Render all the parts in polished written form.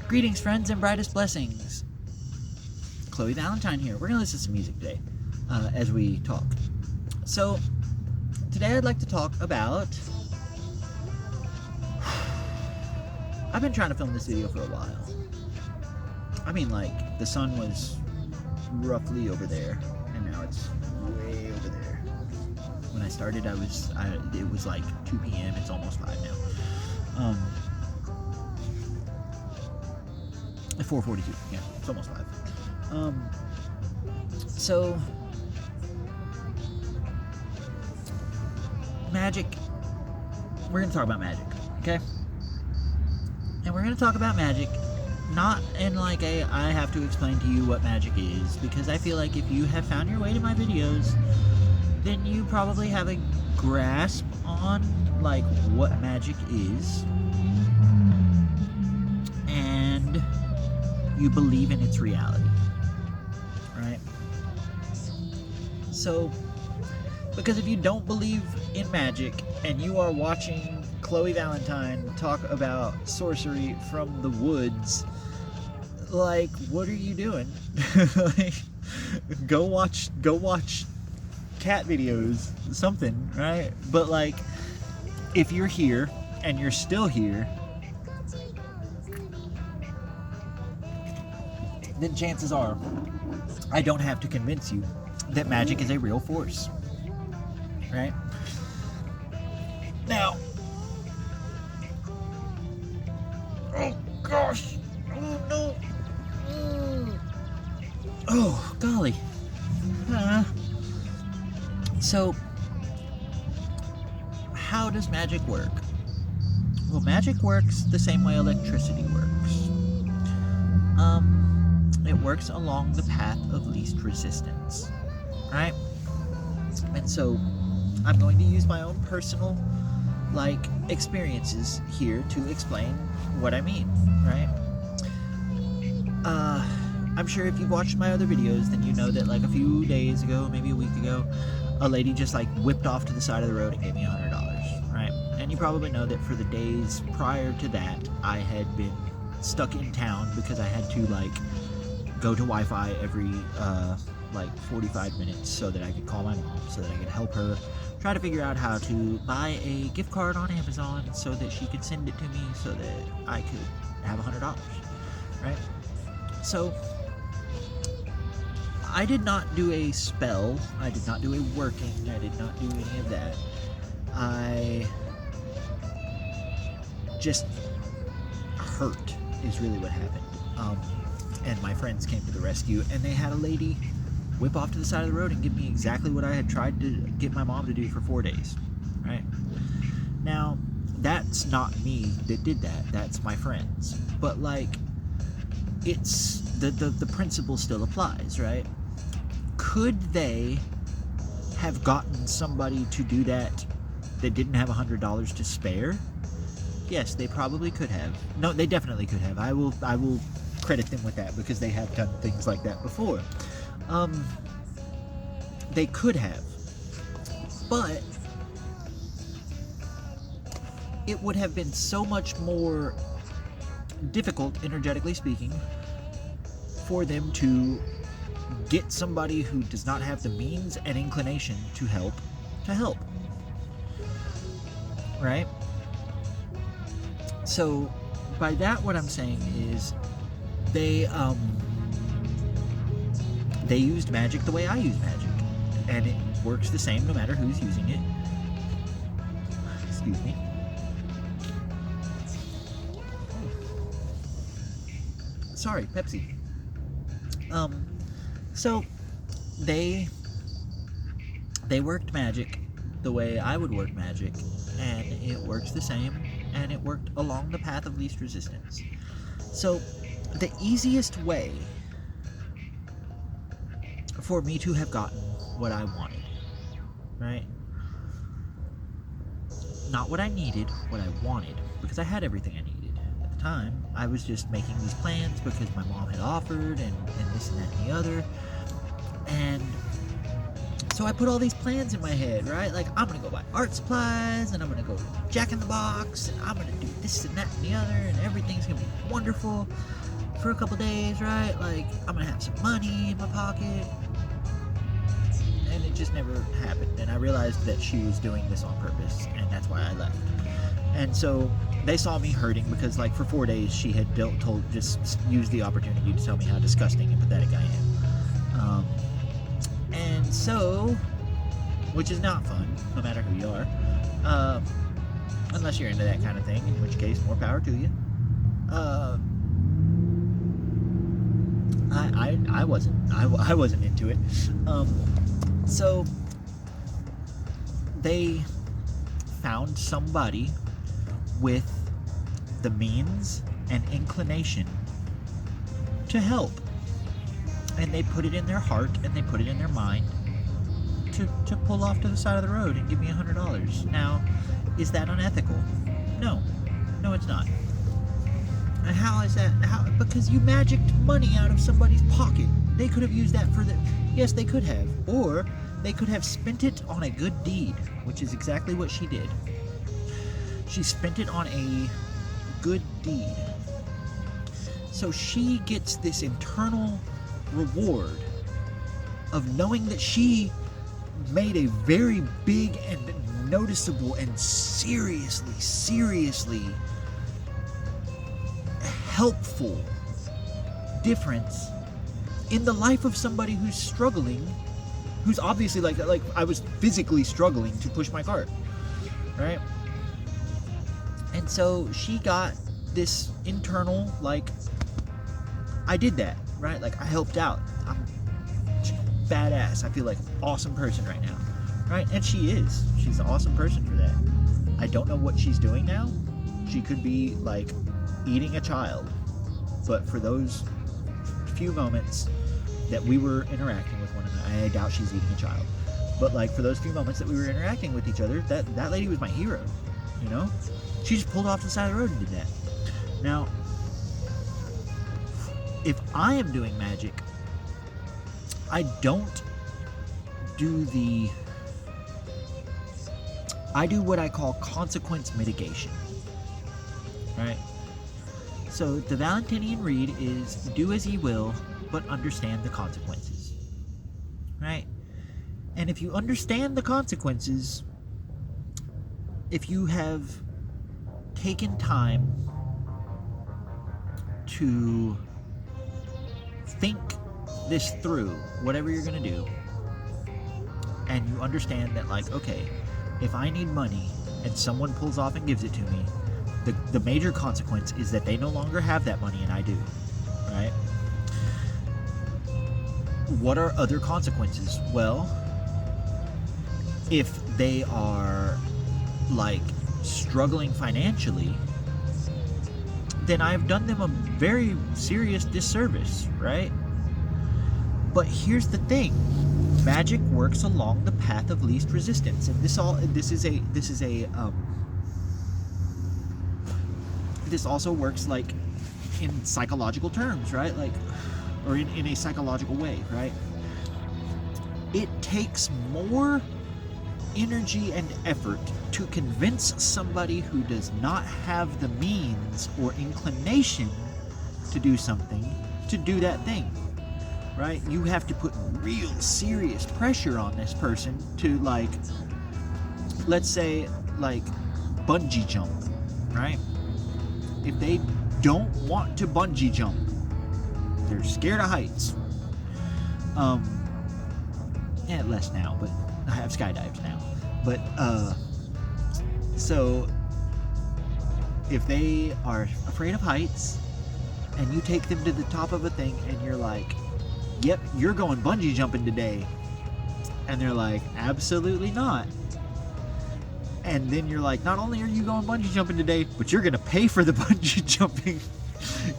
Greetings, friends, and brightest blessings. Chloe Valentine here. We're going to listen to some music today as we talk. So, today I'd like to talk about... I've been trying to film this video for a while. I mean, like, the sun was roughly over there, and now it's way over there. When I started, it was like 2 p.m. It's almost 5 now. 4:42. Yeah, it's almost 5. So magic. We're gonna talk about magic, okay? And we're gonna talk about magic, not in like I have to explain to you what magic is, because I feel like if you have found your way to my videos, then you probably have a grasp on like what magic is, and you believe in its reality, right? So, because if you don't believe in magic and you are watching Chloe Valentine talk about sorcery from the woods, like, what are you doing? Like, go watch cat videos, something, right? But like, if you're here and you're still here, then chances are I don't have to convince you that magic is a real force, right? Now, oh gosh, oh no, oh golly. So, how does magic work? Well, magic works the same way electricity works. It works along the path of least resistance, right? And so, I'm going to use my own personal, experiences here to explain what I mean, right? I'm sure if you've watched my other videos, then you know that, a few days ago, maybe a week ago, a lady just, whipped off to the side of the road and gave me $100, right? And you probably know that for the days prior to that, I had been stuck in town because I had to, go to Wi-Fi every 45 minutes so that I could call my mom, so that I could help her try to figure out how to buy a gift card on Amazon so that she could send it to me so that I could have $100, right? So I did not do a spell, I did not do a working, I did not do any of that. I just hurt is really what happened. And my friends came to the rescue, and they had a lady whip off to the side of the road and give me exactly what I had tried to get my mom to do for 4 days, right? Now, that's not me that did that, that's my friends. But, it's, the principle still applies, right? Could they have gotten somebody to do that didn't have $100 to spare? Yes, they probably could have. No, they definitely could have. I will credit them with that because they have done things like that before. They could have, but it would have been so much more difficult, energetically speaking, for them to get somebody who does not have the means and inclination to help, right? So, by that, what I'm saying is they used magic the way I use magic, and it works the same no matter who's using it. Excuse me. Sorry, Pepsi. So they worked magic the way I would work magic, and it works the same, and it worked along the path of least resistance. So the easiest way for me to have gotten what I wanted, right? Not what I needed, what I wanted, because I had everything I needed. At the time, I was just making these plans because my mom had offered, and this and that and the other. And so I put all these plans in my head, right? I'm gonna go buy art supplies, and I'm gonna go Jack in the Box, and I'm gonna do this and that and the other, and everything's gonna be wonderful. for a couple days, right? Like, I'm gonna have some money in my pocket. And it just never happened. And I realized that she was doing this on purpose, and that's why I left. And so they saw me hurting because, like, for 4 days she had just used the opportunity to tell me how disgusting and pathetic I am. And so, which is not fun, no matter who you are, unless you're into that kind of thing, in which case, more power to you. I wasn't into it. So they found somebody with the means and inclination to help, and they put it in their heart and they put it in their mind to pull off to the side of the road and give me $100. Now, is that unethical? No, it's not. And how is that? Because you magicked money out of somebody's pocket. They could have used that for yes, they could have, or they could have spent it on a good deed, which is exactly what she did. She spent it on a good deed. So she gets this internal reward of knowing that she made a very big and noticeable and seriously helpful difference in the life of somebody who's struggling, who's obviously like I was physically struggling to push my cart, right? And so she got this internal, like, I did that, right? Like, I helped out. I'm badass. I feel like an awesome person right now, right? And she is. She's an awesome person for that. I don't know what she's doing now. She could be, like, eating a child. But for those few moments that we were interacting with one another, I doubt she's eating a child. But, like, for those few moments that we were interacting with each other, that lady was my hero, you know? She just pulled off the side of the road and did that. Now, if I am doing magic, I don't do I do what I call consequence mitigation, right? So the Valentinian read is do as ye will, but understand the consequences, right? And if you understand the consequences, if you have taken time to think this through, whatever you're going to do, and you understand that, like, okay, if I need money and someone pulls off and gives it to me, the major consequence is that they no longer have that money and I do, right? What are other consequences? Well, if they are, like, struggling financially, then I've done them a very serious disservice, right? But here's the thing: magic works along the path of least resistance, and this also works, like, in psychological terms, right? Like, or in a psychological way, right? It takes more energy and effort to convince somebody who does not have the means or inclination to do something to do that thing, right? You have to put real serious pressure on this person to, like, let's say, like, bungee jump, right? If they don't want to bungee jump, they're scared of heights. Yeah, less now, but I have skydived now. But so if they are afraid of heights and you take them to the top of a thing and you're like, yep, you're going bungee jumping today, and they're like, absolutely not. And then you're like, not only are you going bungee jumping today, but you're gonna pay for the bungee jumping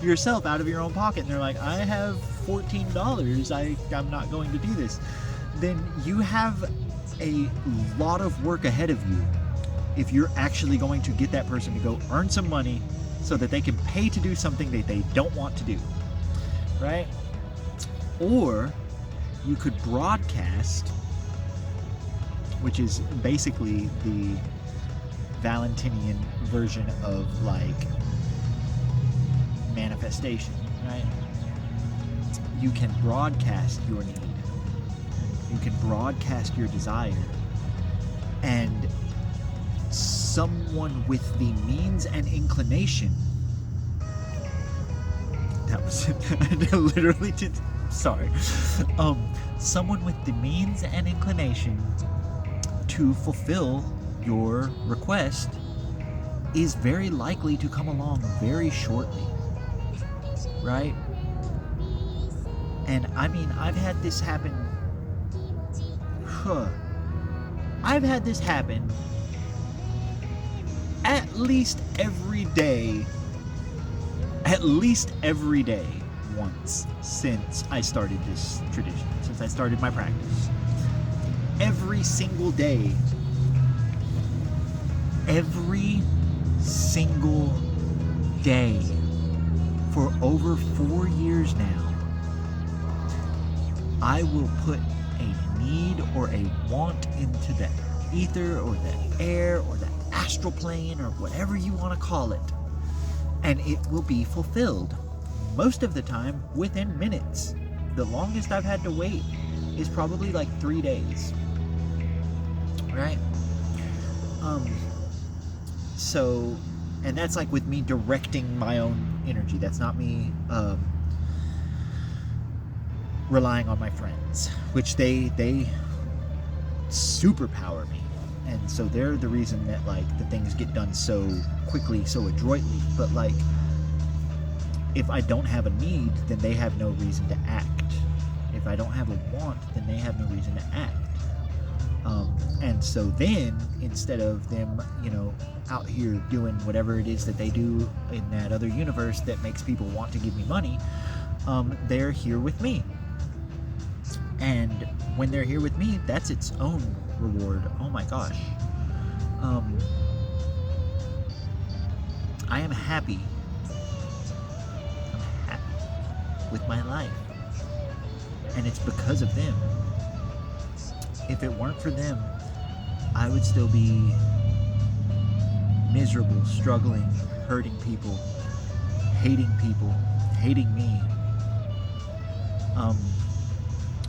yourself out of your own pocket. And they're like, I have $14, I'm not going to do this. Then you have a lot of work ahead of you if you're actually going to get that person to go earn some money so that they can pay to do something that they don't want to do, right? Or you could broadcast, which is basically the Valentinian version of, like, manifestation, right? You can broadcast your need. You can broadcast your desire. And someone with the means and inclination, that was I literally did, sorry. Someone with the means and inclination to fulfill your request is very likely to come along very shortly, right? And I mean, I've had this happen. I've had this happen at least every day once since I started this tradition, since I started my practice. Every single day, for over 4 years now, I will put a need or a want into the ether or the air or the astral plane or whatever you want to call it, and it will be fulfilled. Most of the time within minutes. The longest I've had to wait is probably like 3 days, right? So, and that's like with me directing my own energy. That's not me relying on my friends, which they superpower me, and so they're the reason that like the things get done so quickly, so adroitly. But like, if I don't have a need, then they have no reason to act. If I don't have a want, then they have no reason to act. And so then, instead of them, out here doing whatever it is that they do in that other universe that makes people want to give me money, they're here with me. And when they're here with me, that's its own reward. Oh my gosh. I am happy. I'm happy with my life. And it's because of them. If it weren't for them, I would still be miserable, struggling, hurting people, hating me.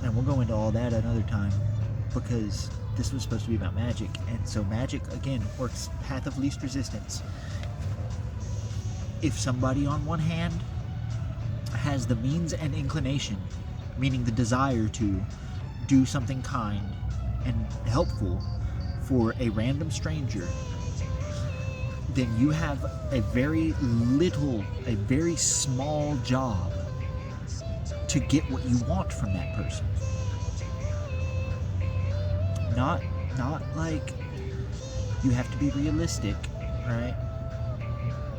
And we'll go into all that another time, because this was supposed to be about magic. And so magic, again, works path of least resistance. If somebody on one hand has the means and inclination, meaning the desire to do something kind and helpful for a random stranger, then you have a very small job to get what you want from that person. Not like you have to be realistic, right?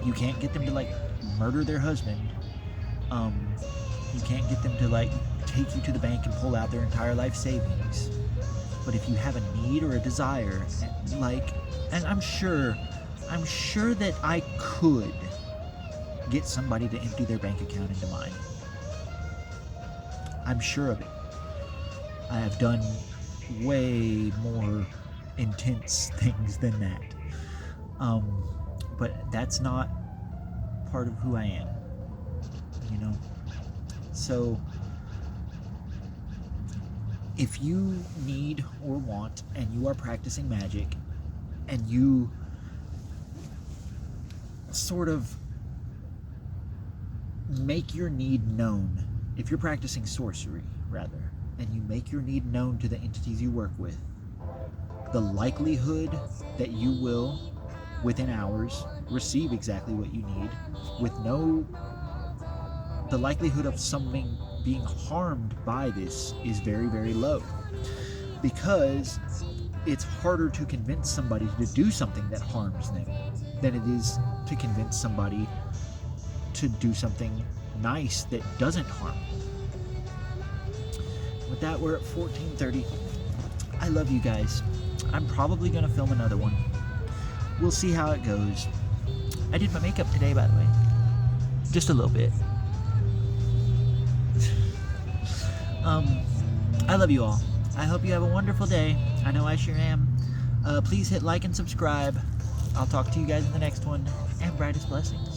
You can't get them to like murder their husband. You can't get them to like take you to the bank and pull out their entire life savings. But if you have a need or a desire, and I'm sure that I could get somebody to empty their bank account into mine. I'm sure of it. I have done way more intense things than that. But that's not part of who I am, So if you need or want, and you are practicing magic, and you sort of make your need known, if you're practicing sorcery, rather, and you make your need known to the entities you work with, the likelihood that you will, within hours, receive exactly what you need, the likelihood of something being harmed by this is very, very low, because it's harder to convince somebody to do something that harms them than it is to convince somebody to do something nice that doesn't harm them. With that, we're at 14:30. I love you guys. I'm probably going to film another one. We'll see how it goes. I did my makeup today, by the way. Just a little bit. I love you all. I hope you have a wonderful day. I know I sure am. Please hit like and subscribe. I'll talk to you guys in the next one, and brightest blessings.